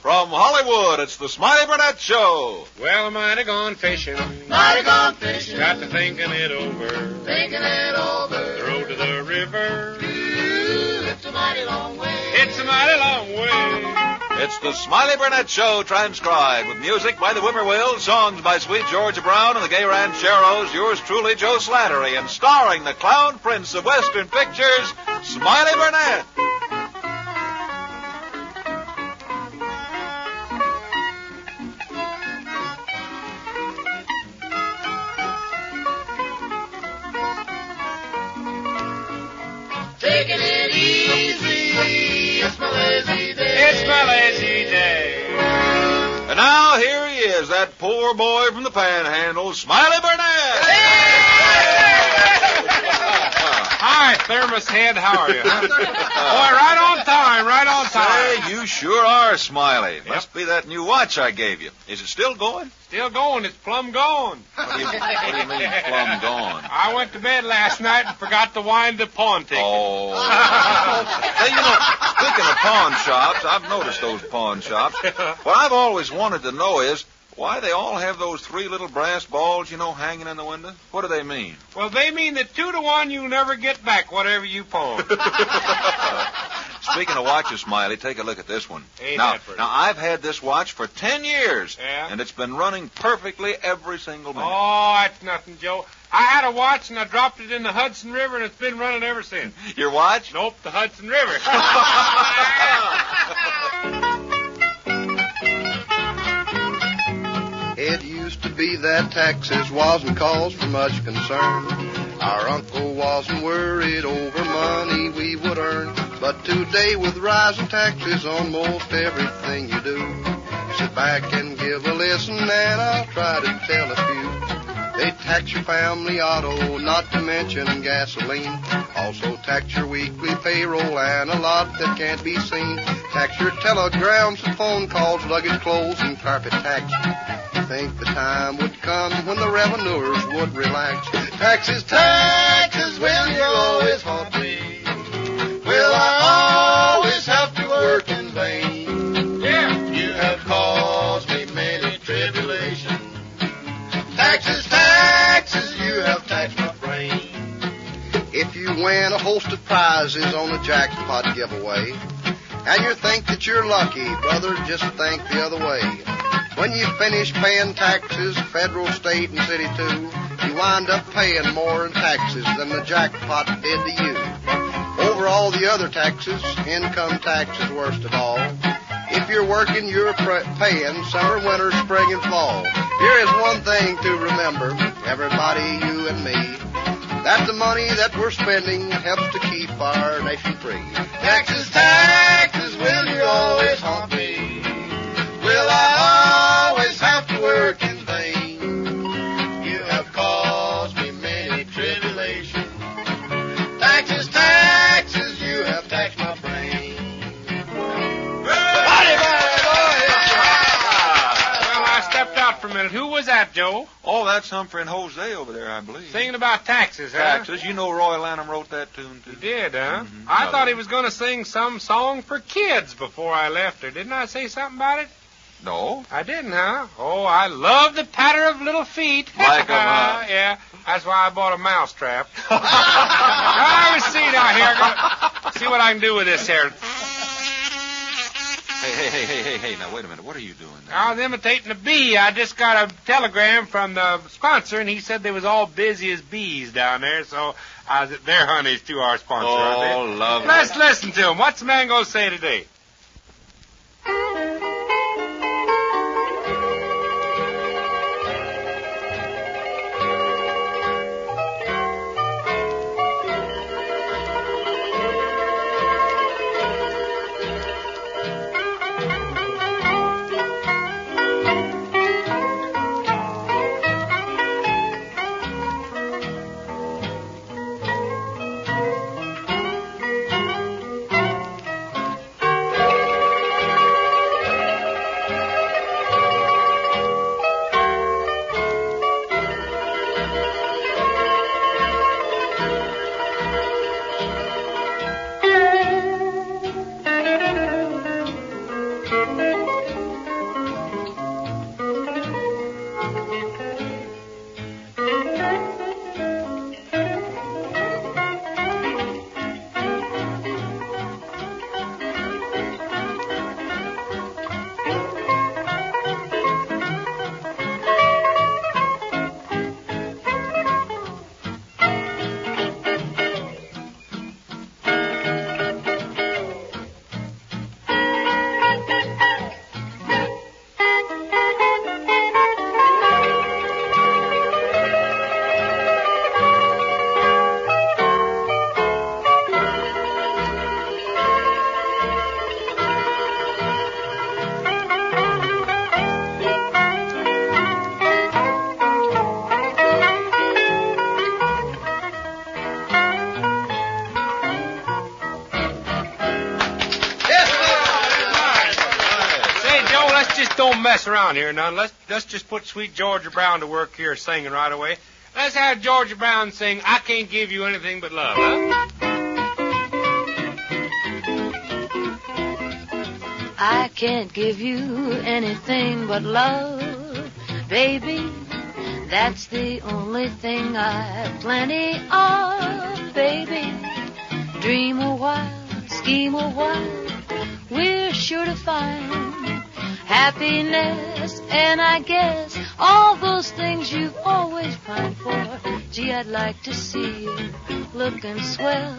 From Hollywood, it's the Smiley Burnette Show. Well, I might have gone fishing. Mighty gone fishing. Got to thinking it over. Thinking it over. The road to the river. Ooh, it's a mighty long way. It's a mighty long way. It's the Smiley Burnette Show transcribed with music by the Whippoorwills, songs by Sweet Georgia Brown and the Gay Rancheros, yours truly, Joe Slattery, and starring the Clown Prince of Western Pictures, Smiley Burnette. Taking it easy. It's my lazy day. It's my lazy day. And now here he is, that poor boy from the Panhandle, Smiley Burnette. Hi, Thermos Head. How are you? Huh? Boy, right on time, right on time. Say, you sure are, Smiley. Must be that new watch I gave you. Is it still going? Still going. It's plumb gone. What do you mean, plumb gone? I went to bed last night and forgot to wind the pawn ticket. Oh. Hey, speaking of pawn shops, I've noticed those pawn shops. What I've always wanted to know is why they all have those three little brass balls, hanging in the window. What do they mean? Well, they mean that 2-to-1 you never get back whatever you pawn. Speaking of watches, Smiley, take a look at this one. Ain't now, that pretty? Now, I've had this watch for 10 years. Yeah? And it's been running perfectly every single minute. Oh, that's nothing, Joe. I had a watch and I dropped it in the Hudson River and it's been running ever since. Your watch? Nope, the Hudson River. It used to be that taxes wasn't cause for much concern. Our uncle wasn't worried over money we would earn. But today with rising taxes on most everything you do, sit back and give a listen and I'll try to tell a few. They tax your family auto, not to mention gasoline. Also tax your weekly payroll and a lot that can't be seen. Tax your telegrams and phone calls, luggage, clothes, and carpet tax. You think the time would come when the revenuers would relax. Taxes, taxes, will you always haunt me? Will I always have to work in vain? Yeah. You have caused me many tribulations. Taxes, taxes, you have taxed my brain. If you win a host of prizes on the jackpot giveaway, and you think that you're lucky, brother, just think the other way. When you finish paying taxes, federal, state, and city too, you wind up paying more in taxes than the jackpot did to you. Over all the other taxes, income tax is worst of all. If you're working, you're paying summer, winter, spring, and fall. Here is one thing to remember, everybody, you and me, that the money that we're spending helps to keep our nation free. Taxes, taxes, will you always haunt me? Will I always have to work in vain? You have caused me many tribulations. Taxes, taxes, you have taxed my brain. Well, I stepped out for a minute. Who was that, Joe? Oh, that's Humphrey and Jose over there, I believe. Singing about taxes, huh? Taxes. You know Roy Lanham wrote that tune, too. He did, huh? Mhm. I thought he was going to sing some song for kids before I left her. Didn't I say something about it? No. I didn't, huh? Oh, I love the patter of little feet. Like 'em, huh? Yeah, that's why I bought a mouse trap. I was seeing out here. See what I can do with this here. Hey, now, wait a minute. What are you doing there? I was imitating a bee. I just got a telegram from the sponsor, and he said they was all busy as bees down there, so their honey's to our sponsor. Oh, lovely. Let's listen to him. What's the man going to say today? don't mess around here none. Let's just put Sweet Georgia Brown to work here singing right away. Let's have Georgia Brown sing, I Can't Give You Anything But Love, huh? I can't give you anything but love, baby. That's the only thing I've plenty of, baby. Dream a while, scheme a while, we're sure to find happiness, and I guess all those things you've always pined for. Gee, I'd like to see you looking swell,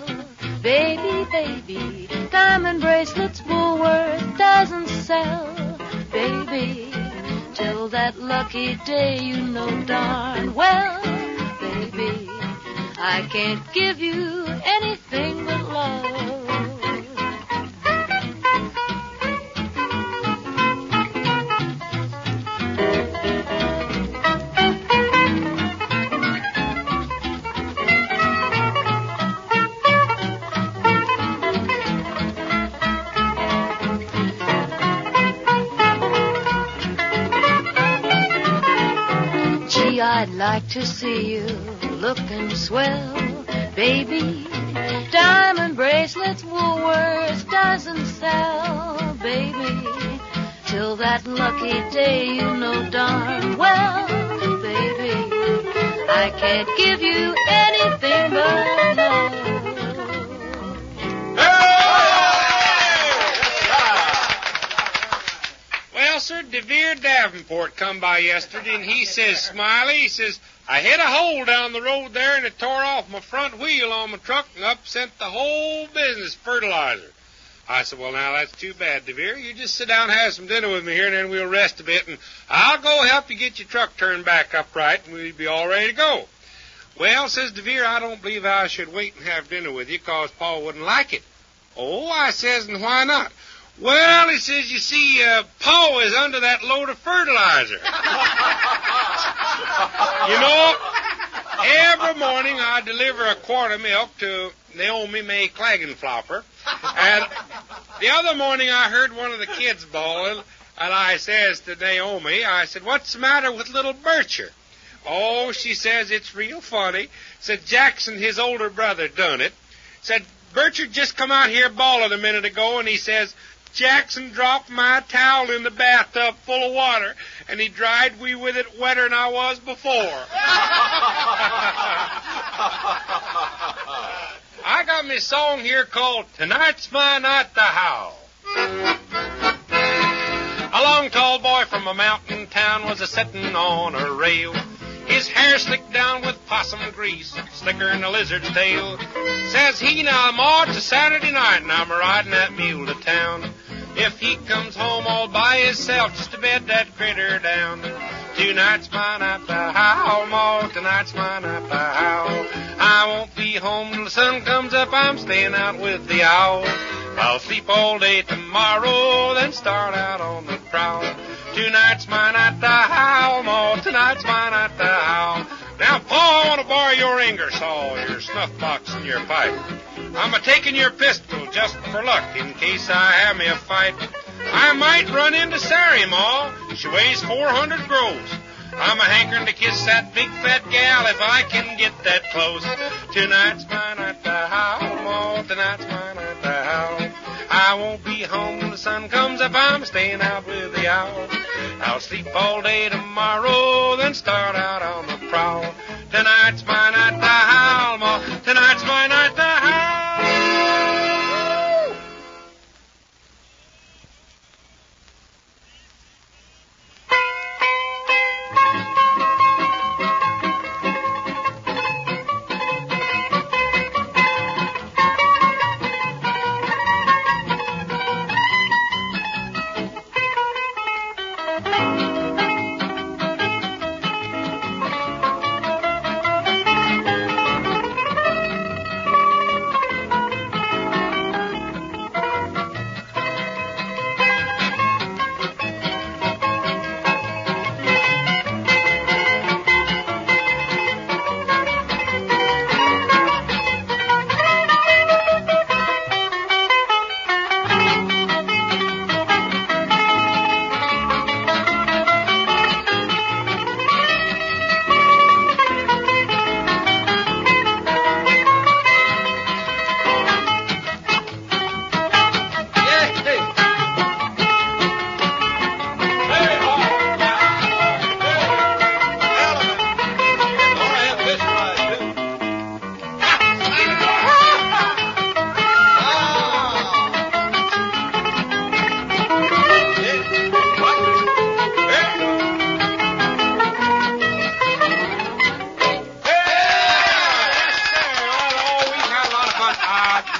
baby, baby. Diamond bracelets Woolworth doesn't sell, baby. Till that lucky day, you know darn well, baby, I can't give you anything but love. I'd like to see you looking swell, baby. Diamond bracelets Woolworth doesn't sell, baby. Till that lucky day, you know darn well, baby, I can't give you anything but love. Well, sir, DeVere Davenport come by yesterday, and he says, Smiley, he says, I hit a hole down the road there, and it tore off my front wheel on my truck and upset the whole business fertilizer. I said, well, now, that's too bad, DeVere. You just sit down and have some dinner with me here, and then we'll rest a bit, and I'll go help you get your truck turned back upright, and we'll be all ready to go. Well, says DeVere, I don't believe I should wait and have dinner with you, 'cause Pa wouldn't like it. Oh, I says, and why not? Well, he says, you see, Pa is under that load of fertilizer. You know, every morning I deliver a quart of milk to Naomi May Klagenflopper. And the other morning I heard one of the kids bawling, and I says to Naomi, I said, what's the matter with little Bircher? Oh, she says, it's real funny. Said Jackson, his older brother, done it. Said, Bircher just come out here bawling a minute ago, and he says, Jackson dropped my towel in the bathtub full of water, and he dried me with it wetter than I was before. I got me song here called Tonight's My Night to Howl. A long, tall boy from a mountain town was a-settin' on a rail. His hair slicked down with possum grease, slicker than a lizard's tail. Says he, now, Ma, it's a Saturday night, and I'm riding that mule to town. If he comes home all by himself, just to bed that critter down. Tonight's my night to howl, Ma, tonight's my night to howl. I won't be home till the sun comes up, I'm staying out with the owl. I'll sleep all day tomorrow, then start out on the prowl. Tonight's my night to howl, Ma, tonight's my night to howl. Now, Pa, I want to borrow your Ingersoll, your snuff box, and your pipe. I'm a-taking your pistol just for luck in case I have me a fight. I might run into Sari, Ma. She weighs 400 gross. I'm a-hankering to kiss that big fat gal if I can get that close. Tonight's my night to howl, Ma, tonight's my night to howl. I won't be home when the sun comes up, I'm staying out with the owl. I'll sleep all day tomorrow, then start out on the prowl. Tonight's my night to howl, Ma, tonight's my night to howl.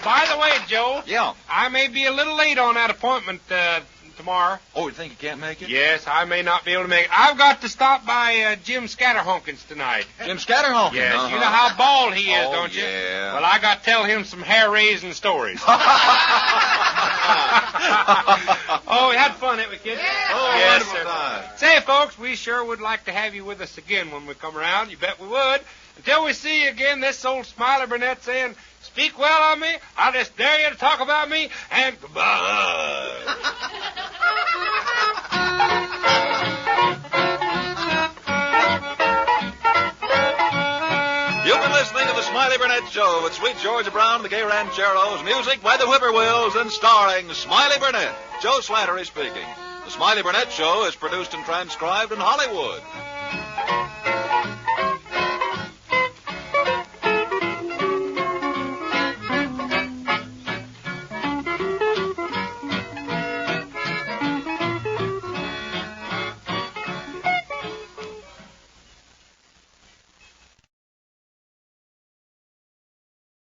By the way, Joe. Yeah. I may be a little late on that appointment tomorrow. Oh, you think you can't make it? Yes, I may not be able to make it. I've got to stop by Jim Scatterhonkins tonight. Jim Scatterhonkins? Yes, Uh-huh. you know how bald he is, don't you? Yeah. Well, I got to tell him some hair-raising stories. Oh, we had fun, didn't we, kids? Oh, yes, wonderful sir. time. Say, folks, we sure would like to have you with us again when we come around. You bet we would. Until we see you again, this old Smiley Burnette saying, speak well of me, I just dare you to talk about me, and goodbye. You've been listening to the Smiley Burnette Show with Sweet Georgia Brown and the Gay Rancheros, music by the Whippoorwills, and starring Smiley Burnette. Joe Slattery speaking. The Smiley Burnette Show is produced and transcribed in Hollywood.